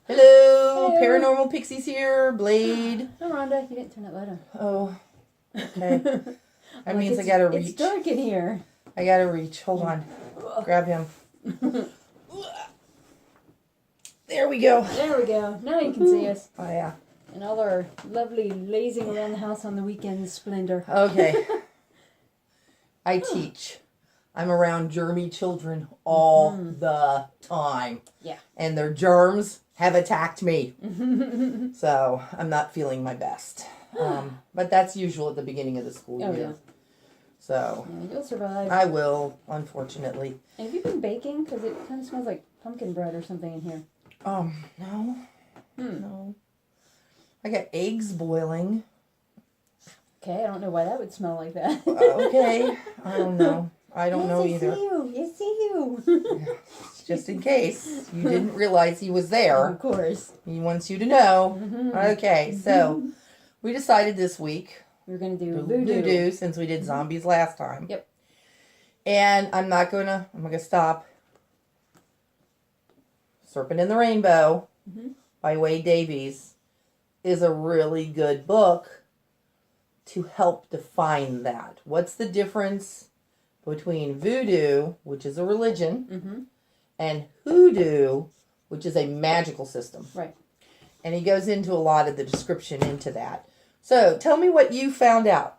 Hello, Hello. Paranormal Pixies here, Blade. Oh, Rhonda, you didn't turn that light on. Oh, okay. That means I it's, gotta reach. It's dark in here. I gotta reach. Hold on. Grab him. There we go. There we go. Now you can see us. Oh, yeah. And all our lovely lazing around the house on the weekends splendor. Okay. I teach. I'm around germy children all the time. Yeah. And their germs have attacked me. So I'm not feeling my best. But that's usual at the beginning of the school year. Yeah. So Yeah, you'll survive. I will, unfortunately. And have you been baking? Because it kind of smells like pumpkin bread or something in here. No. No. I got eggs boiling. Okay, I don't know why that would smell like that. Okay. I don't know. I don't know either. Yes, see you. Just in case you didn't realize he was there. Of course. He wants you to know. Okay, so we decided this week we're going to do voodoo since we did zombies last time. Yep. And I'm gonna stop. Serpent in the Rainbow by Wade Davies is a really good book to help define that. What's the difference between voodoo, which is a religion, and hoodoo, which is a magical system? Right. And he goes into a lot of the description into that. So tell me what you found out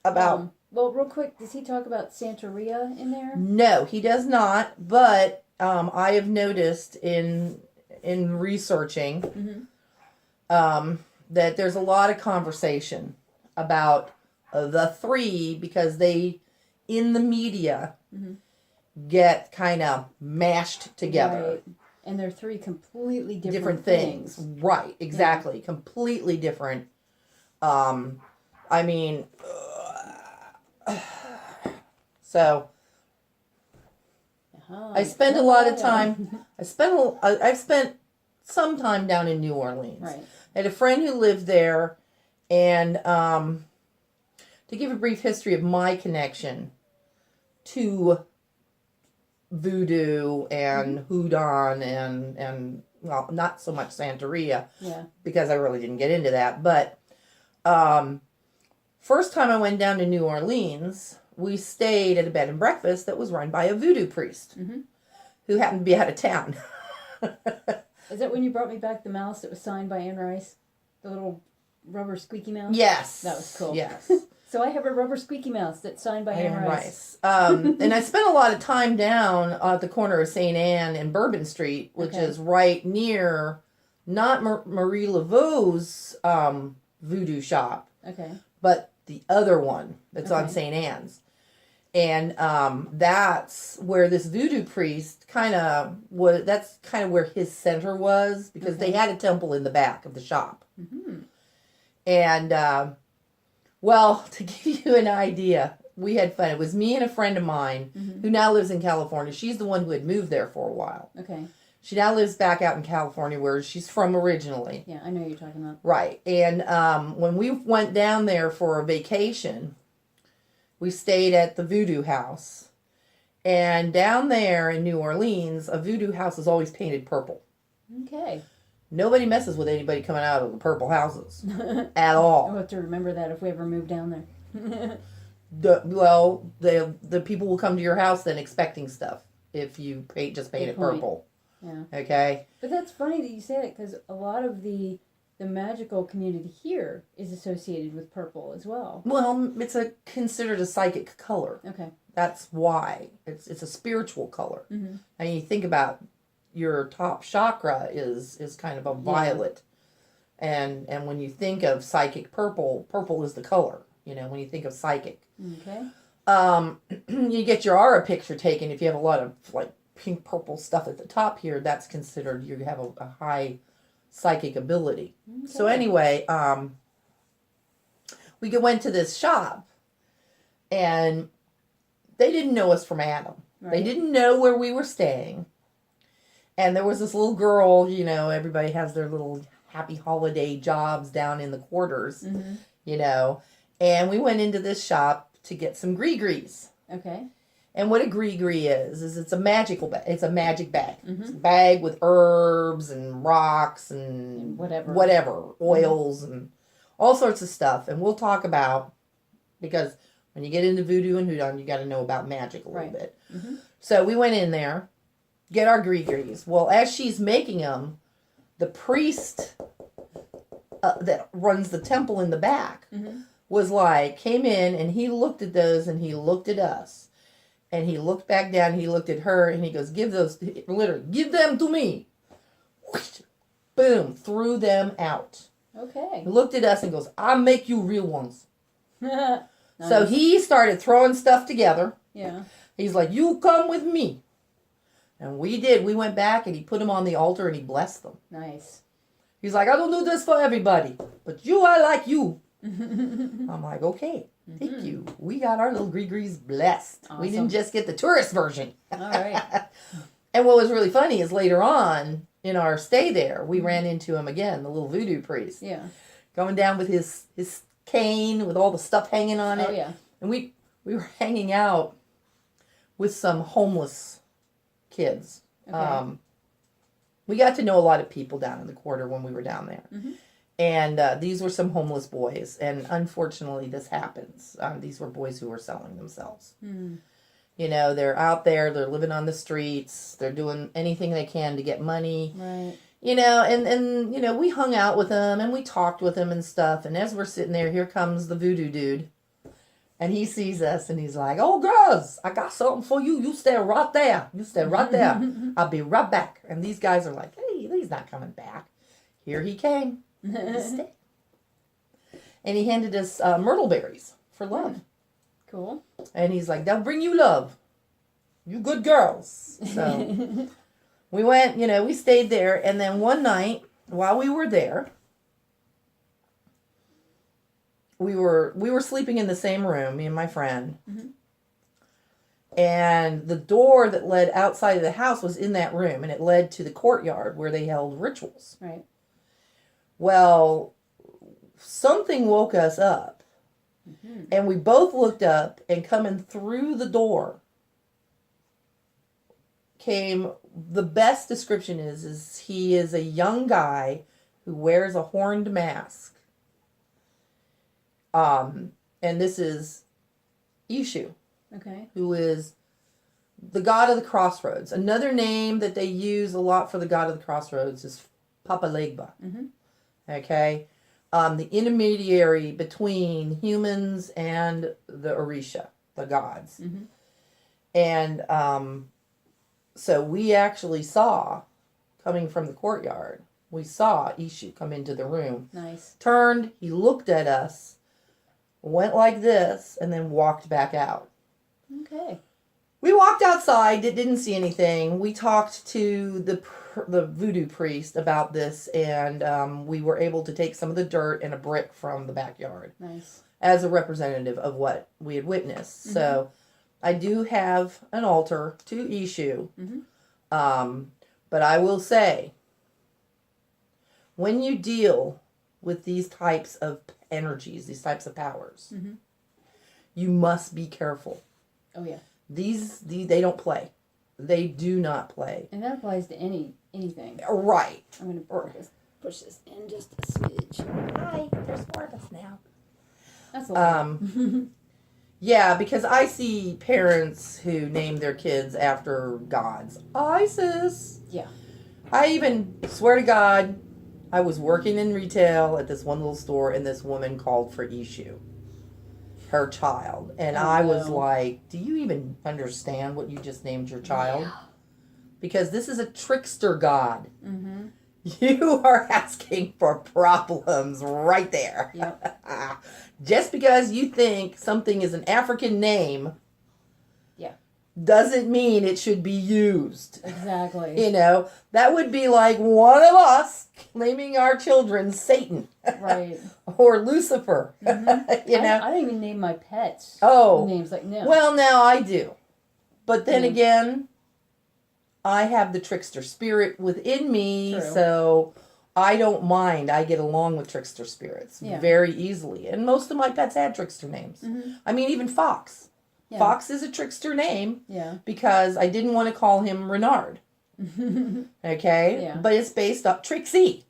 about. Well, real quick, does he talk about Santeria in there? No, he does not. But I have noticed in researching that there's a lot of conversation about the three because they, in the media, get kind of mashed together. Right. And they're three completely different things. Right, exactly. Yeah. Completely different. I mean, so I spent a lot of time. I've spent some time down in New Orleans. Right. I had a friend who lived there, and to give a brief history of my connection to voodoo and Vodoun and well, not so much Santeria, because I really didn't get into that. But first time I went down to New Orleans, we stayed at a bed and breakfast that was run by a voodoo priest who happened to be out of town. Is that when you brought me back the mouse that was signed by Anne Rice? The little rubber squeaky mouse? Yes. That was cool. Yes. So I have a rubber squeaky mouse that's signed by Anne Rice. And I spent a lot of time down at the corner of St. Anne and Bourbon Street, which is right near, not Marie Laveau's voodoo shop, but the other one that's on St. Anne's. And that's where this voodoo priest that's kind of where his center was, because they had a temple in the back of the shop. And, well, to give you an idea, we had fun. It was me and a friend of mine who now lives in California. She's the one who had moved there for a while. Okay. She now lives back out in California where she's from originally. Yeah, I know what you're talking about. Right. And when we went down there for a vacation, we stayed at the Voodoo House. And down there in New Orleans, a Voodoo House is always painted purple. Okay. Nobody messes with anybody coming out of the purple houses at all. I'll have to remember that if we ever move down there. The people will come to your house then expecting stuff if you paint it purple. Yeah. Okay? But that's funny that you say that, because a lot of the magical community here is associated with purple as well. Well, it's considered a psychic color. Okay. That's why. It's a spiritual color. And you think about your top chakra is kind of a violet. And when you think of psychic purple is the color, when you think of psychic. Okay. You get your aura picture taken if you have a lot of like pink purple stuff at the top here, that's considered you have a high psychic ability. Okay. So anyway, we went to this shop and they didn't know us from Adam. Right. They didn't know where we were staying. And there was this little girl, everybody has their little happy holiday jobs down in the quarters, and we went into this shop to get some gree-grees. Okay. And what a gree-gree is it's a magical bag. It's a magic bag. It's a bag with herbs and rocks and whatever, oils and all sorts of stuff. And we'll talk about, because when you get into voodoo and hoodoo, you got to know about magic a little bit. So we went in there, get our gree-grees. Well, as she's making them, the priest that runs the temple in the back came in and he looked at those and he looked at us. And he looked back down, he looked at her, and he goes, give them to me. Whoosh, boom, threw them out. Okay. He looked at us and goes, I'll make you real ones. Nice. So he started throwing stuff together. Yeah. He's like, you come with me. And we did. We went back and he put them on the altar and he blessed them. Nice. He's like, I don't do this for everybody, but I like you. I'm like, okay. Thank you. We got our little gree-grees blessed. Awesome. We didn't just get the tourist version. All right. And what was really funny is later on in our stay there, we ran into him again, the little voodoo priest. Yeah. Going down with his cane with all the stuff hanging on it. Oh, yeah. And we were hanging out with some homeless kids. Okay. We got to know a lot of people down in the quarter when we were down there. And these were some homeless boys. And unfortunately, this happens. These were boys who were selling themselves. You know, they're out there. They're living on the streets. They're doing anything they can to get money. Right. You know, and you know, we hung out with them and we talked with them and stuff. And as we're sitting there, here comes the voodoo dude. And he sees us and he's like, oh, girls, I got something for you. You stay right there. You stay right there. I'll be right back. And these guys are like, hey, he's not coming back. Here he came. And he handed us myrtle berries for love. Cool. And he's like, they'll bring you love. You good girls. So we went, you know, we stayed there. And then one night while we were there, we were sleeping in the same room, me and my friend. And the door that led outside of the house was in that room. And it led to the courtyard where they held rituals. Right. Well, something woke us up, and we both looked up, and coming through the door came, the best description is he is a young guy who wears a horned mask. And this is Ishu. Okay. Who is the god of the crossroads. Another name that they use a lot for the god of the crossroads is Papa Legba. Okay, the intermediary between humans and the Orisha, the gods. And so we actually saw, coming from the courtyard, we saw Ishu come into the room. Nice. Turned, he looked at us, went like this, and then walked back out. Okay. We walked outside, didn't see anything. We talked to the voodoo priest about this, and we were able to take some of the dirt and a brick from the backyard. Nice. As a representative of what we had witnessed. So I do have an altar to Ishu. But I will say, when you deal with these types of energies, these types of powers, you must be careful. Oh, yeah. These they don't play. They do not play. And that applies to anything. Right. I'm going to push this in just a smidge. Hi, there's four of us now. That's a lot. Yeah, because I see parents who name their kids after gods. ISIS. Yeah. I even swear to God, I was working in retail at this one little store, and this woman called for Ishu, her child. And I was like, do you even understand what you just named your child? Yeah. Because this is a trickster god. You are asking for problems right there. Yep. Just because you think something is an African name, doesn't mean it should be used. Exactly. You know, that would be like one of us naming our children Satan. Right. Or Lucifer. You know? I don't even name my pets. Oh. Names like, no. Well, now I do. But then again, I have the trickster spirit within me, so I don't mind. I get along with trickster spirits very easily. And most of my pets had trickster names. I mean, even Fox. Yeah. Fox is a trickster name. Yeah. Because I didn't want to call him Renard. Okay? Yeah. But it's based off Trixie.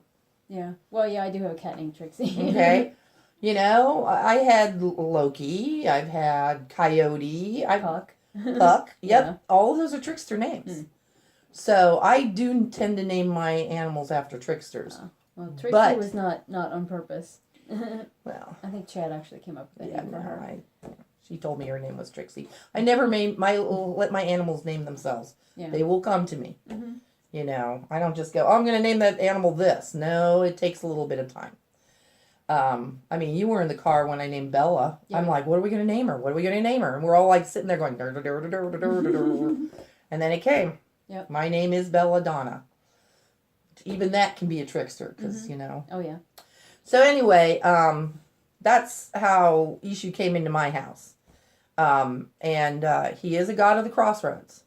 Yeah. Well, yeah, I do have a cat named Trixie. Okay? You know, I had Loki. I've had Coyote. Puck. Puck. Yep. Yeah. All of those are trickster names. So I do tend to name my animals after tricksters. Well, Trixie was not on purpose. Well, I think Chad actually came up with that name for her. She told me her name was Trixie. I never let my animals name themselves. Yeah. They will come to me. You know, I don't just go, I'm going to name that animal this. No, it takes a little bit of time. I mean, you were in the car when I named Bella. Yeah. I'm like, what are we going to name her? What are we going to name her? And we're all like sitting there going, and then it came. Yep. My name is Belladonna. Even that can be a trickster because, you know. Oh, yeah. So anyway, that's how Ishu came into my house. And he is a god of the crossroads.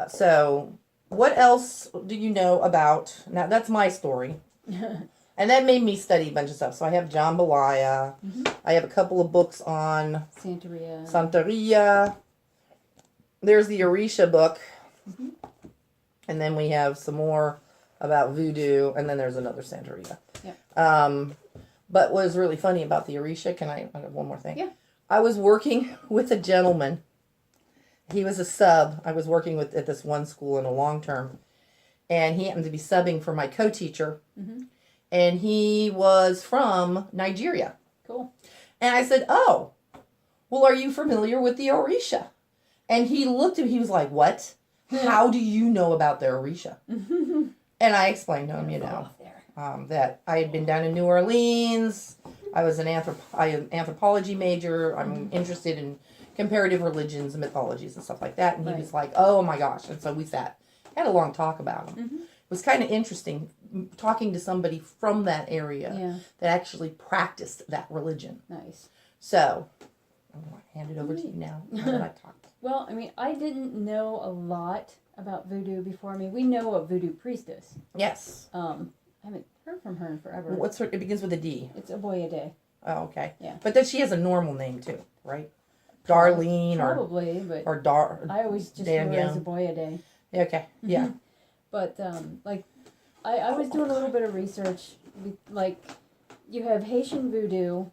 So what else do you know about, now that's my story. And that made me study a bunch of stuff. So I have jambalaya. I have a couple of books on Santeria. There's the Orisha book. And then we have some more about voodoo. And then there's another Santeria. Yep. But what was really funny about the Orisha, I have one more thing. Yeah. I was working with a gentleman. He was a sub. I was working at this one school in a long term. And he happened to be subbing for my co-teacher. And he was from Nigeria. Cool. And I said, oh, well, are you familiar with the Orisha? And he looked at me, he was like, what? How do you know about the Orisha? And I explained to him, you know, that I had been down in New Orleans. I was an anthropology major. I'm interested in comparative religions and mythologies and stuff like that. And he was like, oh my gosh. And so we sat, had a long talk about him. It was kind of interesting talking to somebody from that area that actually practiced that religion. Nice. So, I'm going to hand it over to you now that I've talked. Well, I mean, I didn't know a lot about voodoo before. I mean, we know a voodoo priestess. Yes. I haven't heard from her in forever. It begins with a D. It's Aboyade. Oh, okay. Yeah. But then she has a normal name too, right? Darlene Probably, but I always just knew her as Aboyade. Okay. Yeah. But I was doing a little bit of research. Like, you have Haitian voodoo,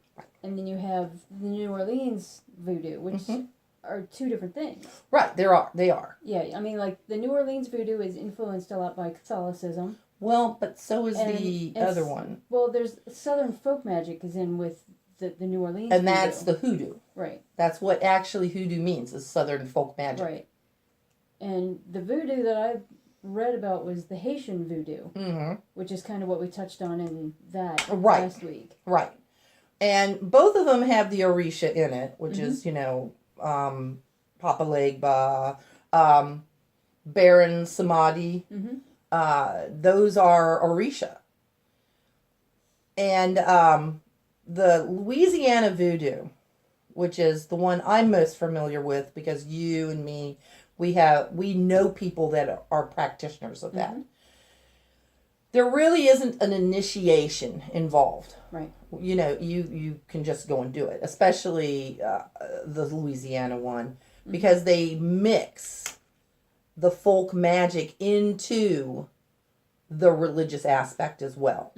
and then you have the New Orleans voodoo, which are two different things. Right. They are. Yeah. I mean, like, the New Orleans voodoo is influenced a lot by Catholicism. Well, but so is the other one. Well, there's Southern folk magic is in with the New Orleans and voodoo. that's the hoodoo. Right. That's what actually hoodoo means, is Southern folk magic. Right. And the voodoo that I read about was the Haitian voodoo, which is kind of what we touched on in that last week. Right. And both of them have the Orisha in it, which is, you know, Papa Legba, Baron Samadhi. Those are Orisha. And the Louisiana voodoo, which is the one I'm most familiar with because you and me, we know people that are practitioners of that. There really isn't an initiation involved. Right. You know, you can just go and do it, especially the Louisiana one, because they mix the folk magic into the religious aspect as well.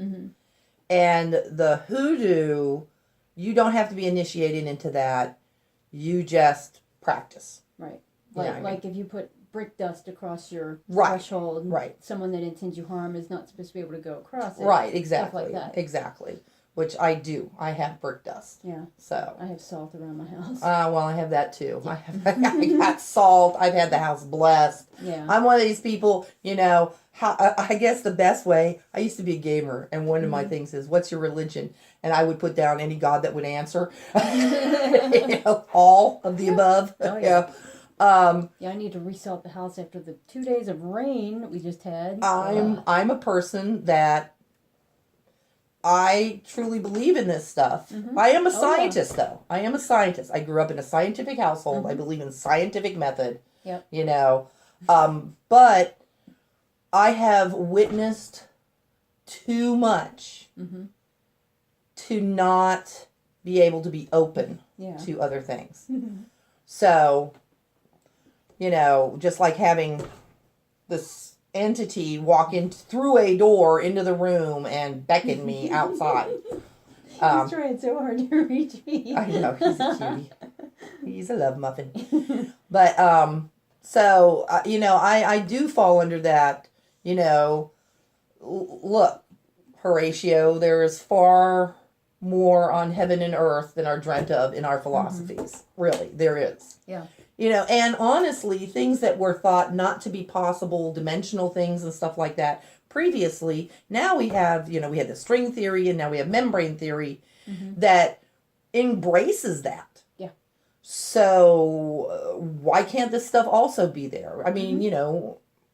And the hoodoo, you don't have to be initiated into that. You just practice. Right. Like if you put brick dust across your threshold, someone that intends you harm is not supposed to be able to go across it. Right, exactly. Stuff like that. Exactly. Which I do. I have brick dust. Yeah. So I have salt around my house. Well, I have that too. I got salt. I've had the house blessed. Yeah. I'm one of these people, you know, I guess the best way, I used to be a gamer, and one of my things is, what's your religion? And I would put down any god that would answer. You know, all of the above. Oh, yeah. I need to resalt the house after the 2 days of rain that we just had. I'm a person that I truly believe in this stuff. I am a scientist, though. I am a scientist. I grew up in a scientific household. I believe in scientific method. Yep. You know, but I have witnessed too much to not be able to be open to other things. So, just like having this entity walk in through a door into the room and beckon me outside. He's trying so hard to reach me. I know, he's a cutie. He's a love muffin. But, so, I do fall under that, look, Horatio, there is far more on heaven and earth than are dreamt of in our philosophies. Really, there is. Yeah. And honestly, things that were thought not to be possible, dimensional things and stuff like that previously, now we have, we had the string theory and now we have membrane theory that embraces that. Yeah. So why can't this stuff also be there? I mean,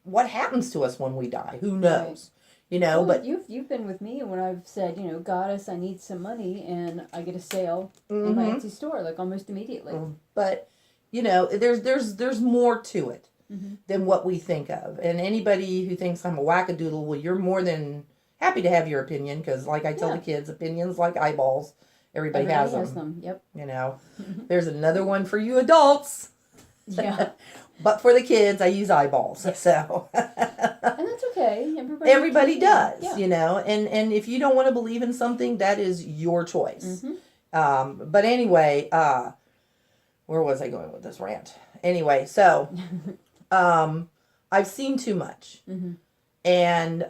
what happens to us when we die? Who knows? Well, but you've been with me when I've said, Goddess, I need some money, and I get a sale in my Etsy store, like almost immediately. But there's more to it than what we think of. And anybody who thinks I'm a wackadoodle, well, you're more than happy to have your opinion, because like I tell the kids, opinions like eyeballs. Everybody has them. Yep. There's another one for you adults. Yeah. But for the kids, I use eyeballs. So. And that's okay. Everybody does, yeah. And if you don't want to believe in something, that is your choice. But anyway, where was I going with this rant? Anyway, so I've seen too much. And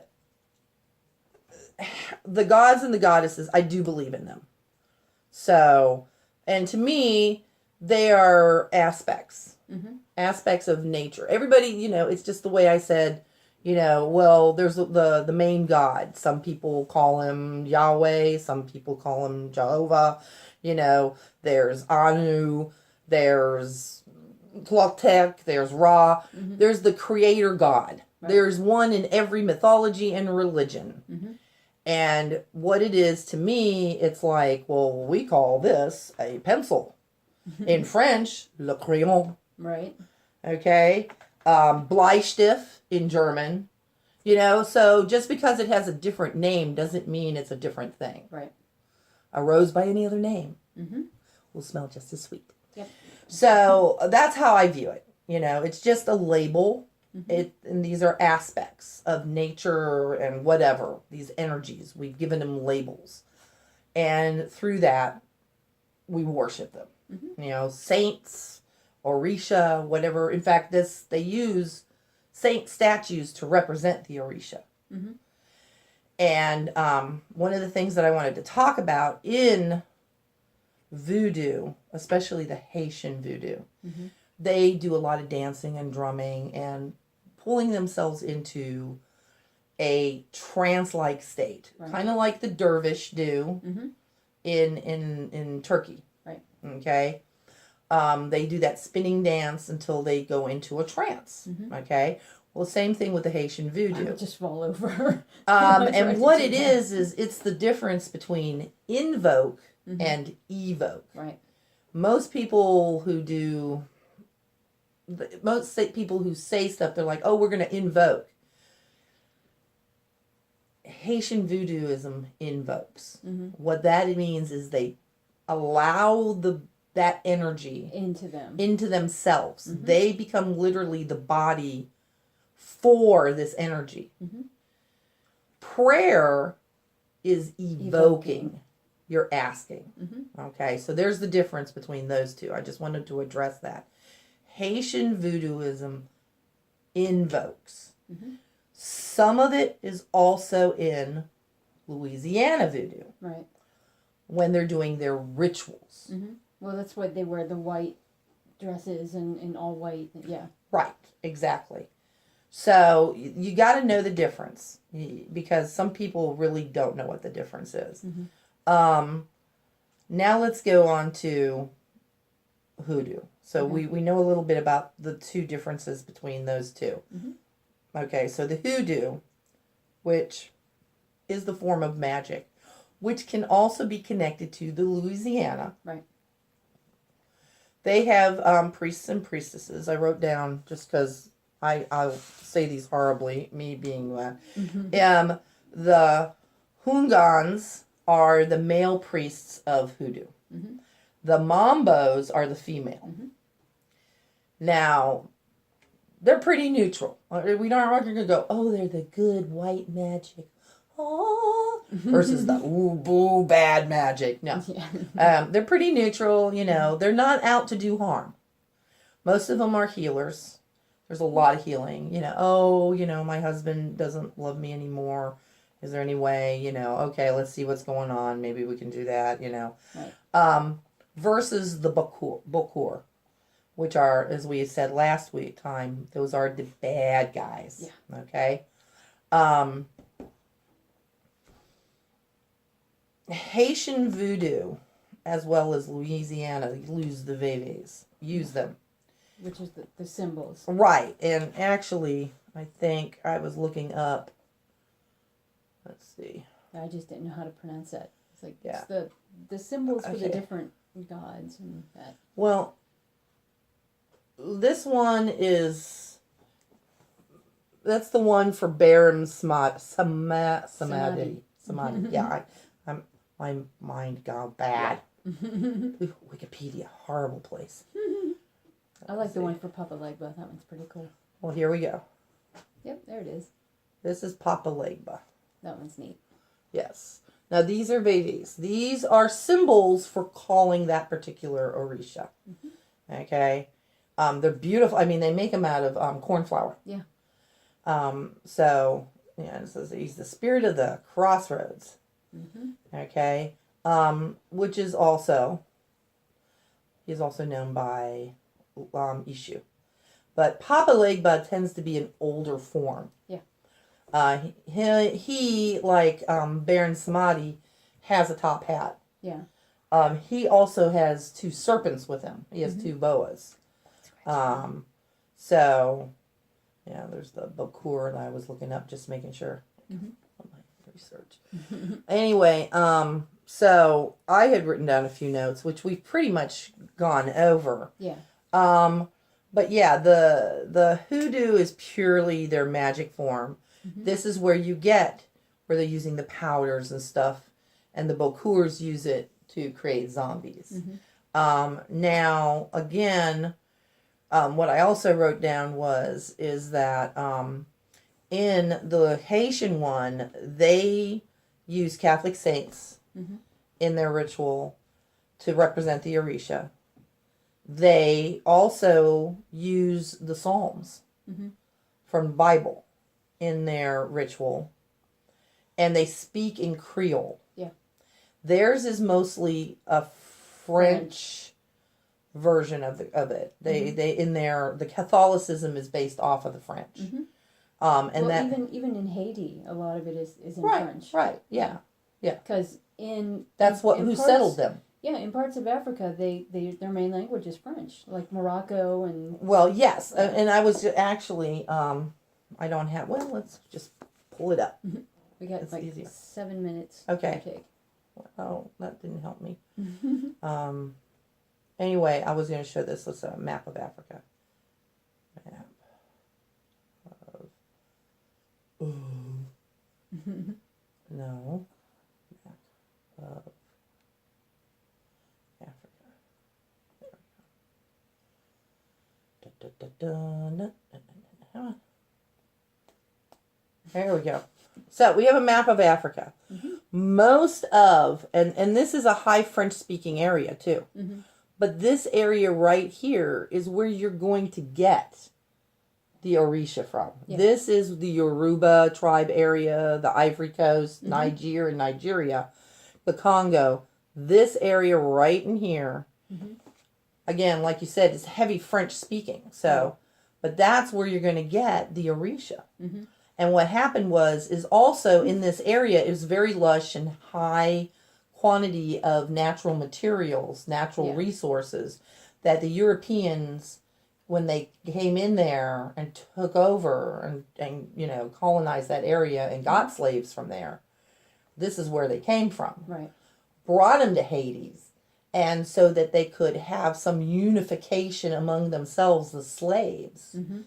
the gods and the goddesses, I do believe in them. So, and to me, they are aspects. Aspects of nature. Everybody, it's just the way I said, well, there's the main God. Some people call him Yahweh. Some people call him Jehovah. There's Anu. There's Tlaloc. There's Ra. There's the creator God. Right. There's one in every mythology and religion. And what it is to me, it's like, well, we call this a pencil. In French, le crayon. Right. Okay. Bleistift in German. So just because it has a different name doesn't mean it's a different thing. Right. A rose by any other name will smell just as sweet. Yep. So that's how I view it. It's just a label. And these are aspects of nature and whatever, these energies. We've given them labels. And through that, we worship them. Saints, Orisha, whatever. In fact, they use saint statues to represent the Orisha. And one of the things that I wanted to talk about in voodoo, especially the Haitian voodoo, they do a lot of dancing and drumming and pulling themselves into a trance-like state, kind of like the dervish do in Turkey. Right. Okay. They do that spinning dance until they go into a trance. Okay. Well, same thing with the Haitian voodoo. I would just fall over. And what it is it's the difference between invoke and evoke. Right. Most people who say stuff, they're like, oh, we're going to invoke. Haitian voodooism invokes. What that means is they allow that energy into themselves. They become literally the body for this energy. Prayer is evoking. You're asking. Okay, so there's the difference between those two. I just wanted to address that. Haitian voodooism invokes. Some of it is also in Louisiana voodoo. Right. When they're doing their rituals. Well, that's why they wear the white dresses and all white. Yeah. Right, exactly. So you got to know the difference, because some people really don't know what the difference is. Now let's go on to hoodoo. So we know a little bit about the two differences between those two. Okay, so the hoodoo, which is the form of magic, which can also be connected to the Louisiana. Right. They have priests and priestesses. I wrote down just because I'll say these horribly, me being the Hungans are the male priests of hoodoo. The Mambos are the female. Now, they're pretty neutral. We aren't going to go, oh, they're the good white magic. Oh, versus the ooh, boo, bad magic. No. Yeah. They're pretty neutral, you know. They're not out to do harm. Most of them are healers. There's a lot of healing. You know, oh, you know, my husband doesn't love me anymore. Is there any way, you know, okay, let's see what's going on. Maybe we can do that, you know. Right. Versus the Bokur, which are, as we said last time, those are the bad guys. Yeah. Okay. Haitian voodoo, as well as Louisiana, use the VVs. Use them. Which is the symbols. Right. And actually, I think I was looking up. Let's see. I just didn't know how to pronounce that. It's like Yeah. it's the symbols for the Okay. different gods and that. Well, this one is. That's the one for Baron Samadhi. Yeah, my mind got bad. Wikipedia, horrible place. I like the one for Papa Legba. That one's pretty cool. Well, here we go. Yep, there it is. This is Papa Legba. That one's neat. Yes. Now these are babies. These are symbols for calling that particular Orisha. Mm-hmm. Okay. They're beautiful. I mean, they make them out of corn flour. Yeah. So, yeah, it says he's the spirit of the crossroads. Mm-hmm. Okay. Which is also, he's also known by Ishu. But Papa Legba tends to be an older form. Yeah. He like Baron Samadhi, has a top hat. Yeah. He also has two serpents with him. He has two boas. So, yeah, there's the Bokur that I was looking up, just making sure. On my research. Anyway, so I had written down a few notes, which we've pretty much gone over. Yeah. But yeah, the hoodoo is purely their magic form. Mm-hmm. This is where they're using the powders and stuff, and the Bokurs use it to create zombies. Mm-hmm. Now, again, what I also wrote down is that in the Haitian one, they use Catholic saints in their ritual to represent the Orisha. They also use the Psalms from the Bible in their ritual, and they speak in Creole. Yeah. Theirs is mostly a French version of it. The Catholicism is based off of the French. Mm-hmm. Even in Haiti, a lot of it is in French. Right. Yeah. Because who settled them. Yeah, in parts of Africa, their main language is French, like Morocco and. Well, yes, and I was actually I don't have. Well, let's just pull it up. We got it's like easier. 7 minutes. Okay. To take. Oh, that didn't help me. Anyway, I was going to show this. Let's a map of Africa. Map of. No. Map of Africa. There we go. So we have a map of Africa. Mm-hmm. Most of, and this is a high French speaking area too. Mm-hmm. But this area right here is where you're going to get the Orisha from. Yeah. This is the Yoruba tribe area, the Ivory Coast, Nigeria, the Congo. This area right in here, again, like you said, is heavy French speaking. So, but that's where you're going to get the Orisha. Mm-hmm. And what happened is also in this area, it was very lush and high quantity of natural materials, natural resources that the Europeans, when they came in there and took over and colonized that area and got slaves from there, this is where they came from. Right. Brought them to Hades, and so that they could have some unification among themselves, the slaves. Mm-hmm.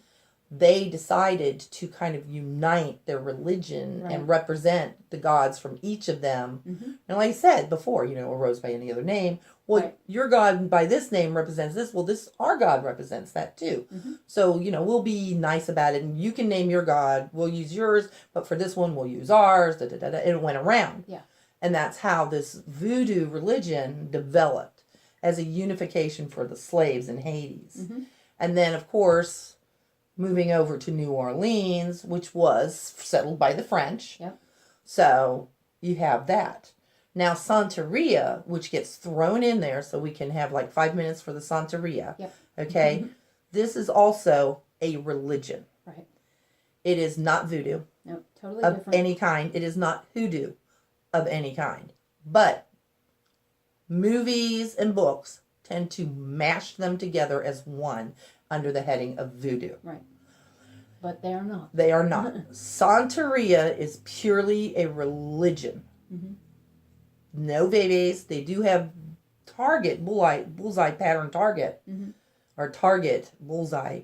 they decided to kind of unite their religion and represent the gods from each of them. And like I said before, arose by any other name. Well, your God by this name represents this. Well, our God represents that too. So, we'll be nice about it. And you can name your God. We'll use yours. But for this one, we'll use ours. Da, da, da, da. It went around. Yeah. And that's how this voodoo religion developed as a unification for the slaves in Hades. And then, of course, moving over to New Orleans, which was settled by the French. Yep. So you have that. Now, Santeria, which gets thrown in there, so we can have like 5 minutes for the Santeria. Yep. Okay? This is also a religion. Right. It is not voodoo. No, totally of different. any kind. It is not hoodoo of any kind. But movies and books tend to mash them together as one under the heading of voodoo. Right. But they are not. They are not. Santeria is purely a religion. No babies. They do have bullseye pattern target, or target bullseye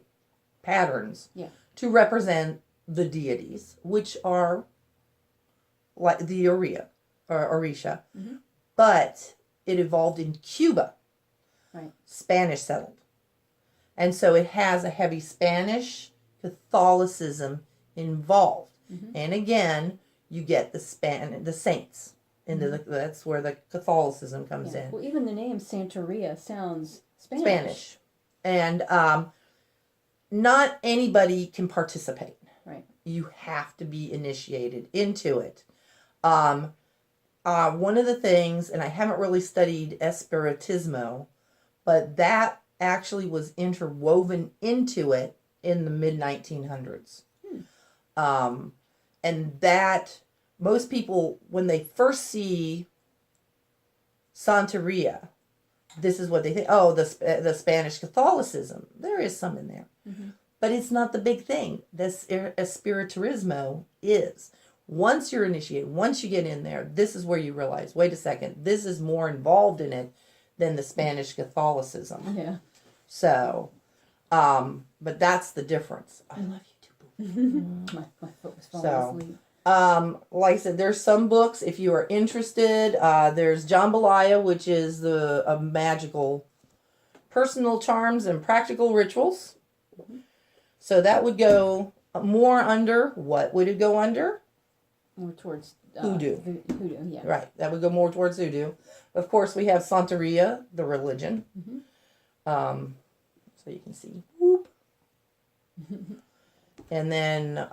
patterns to represent the deities, which are like the Orisha. But it evolved in Cuba. Right. Spanish settled. And so it has a heavy Spanish Catholicism involved. And again, you get the saints. That's where the Catholicism comes in. Well, even the name Santeria sounds Spanish. And not anybody can participate. Right. You have to be initiated into it. One of the things, and I haven't really studied Espiritismo, but that actually was interwoven into it in the mid-1900s. And that, most people, when they first see Santeria, this is what they think. Oh, the Spanish Catholicism. There is some in there. But it's not the big thing. This Espiritismo is. Once you're initiated, once you get in there, this is where you realize, wait a second, this is more involved in it than the Spanish Catholicism. Yeah. So, but that's the difference. I love you too, boo. My foot was falling asleep. Like I said, there's some books, if you are interested. There's Jambalaya, which is the magical personal charms and practical rituals. So that would go more under, what would it go under? More towards hoodoo. Hoodoo, yeah. Right, that would go more towards hoodoo. Of course, we have Santeria, the religion. So you can see. Whoop. And then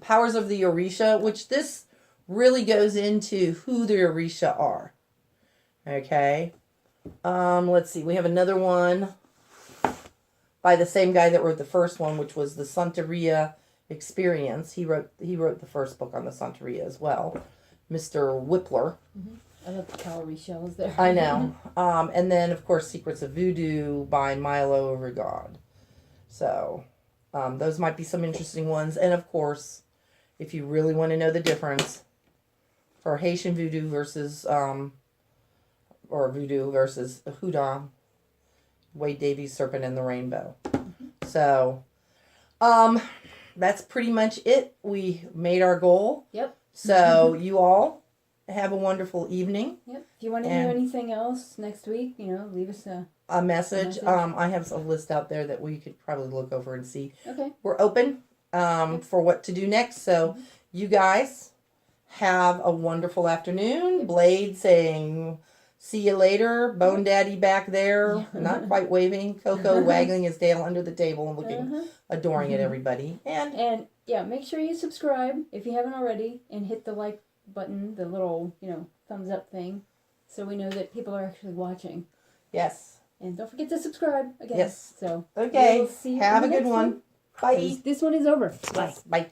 Powers of the Orisha, which this really goes into who the Orisha are. Okay. Let's see. We have another one by the same guy that wrote the first one, which was the Santeria Experience. He wrote the first book on the Santeria as well, Mr. Whippler. I love the calorie shells there. I know. And then, of course, Secrets of Voodoo by Milo Rigard. So, those might be some interesting ones. And, of course, if you really want to know the difference for Haitian Voodoo versus, or Voodoo versus Houdon, Wade Davies' Serpent and the Rainbow. So, that's pretty much it. We made our goal. Yep. So, you all have a wonderful evening. Yep. If you want to hear anything else next week, leave us a message. I have a list out there that we could probably look over and see. Okay. We're open for what to do next. So, you guys have a wonderful afternoon. Blade saying, see you later. Bone Daddy back there, not quite waving. Coco waggling his tail under the table and looking, adoring at everybody. And yeah, make sure you subscribe if you haven't already, and hit the like button, the little, thumbs up thing, so we know that people are actually watching. Yes. And don't forget to subscribe again. Yes. So okay. We'll see you have a good one. Bye. This one is over. Yes. Bye.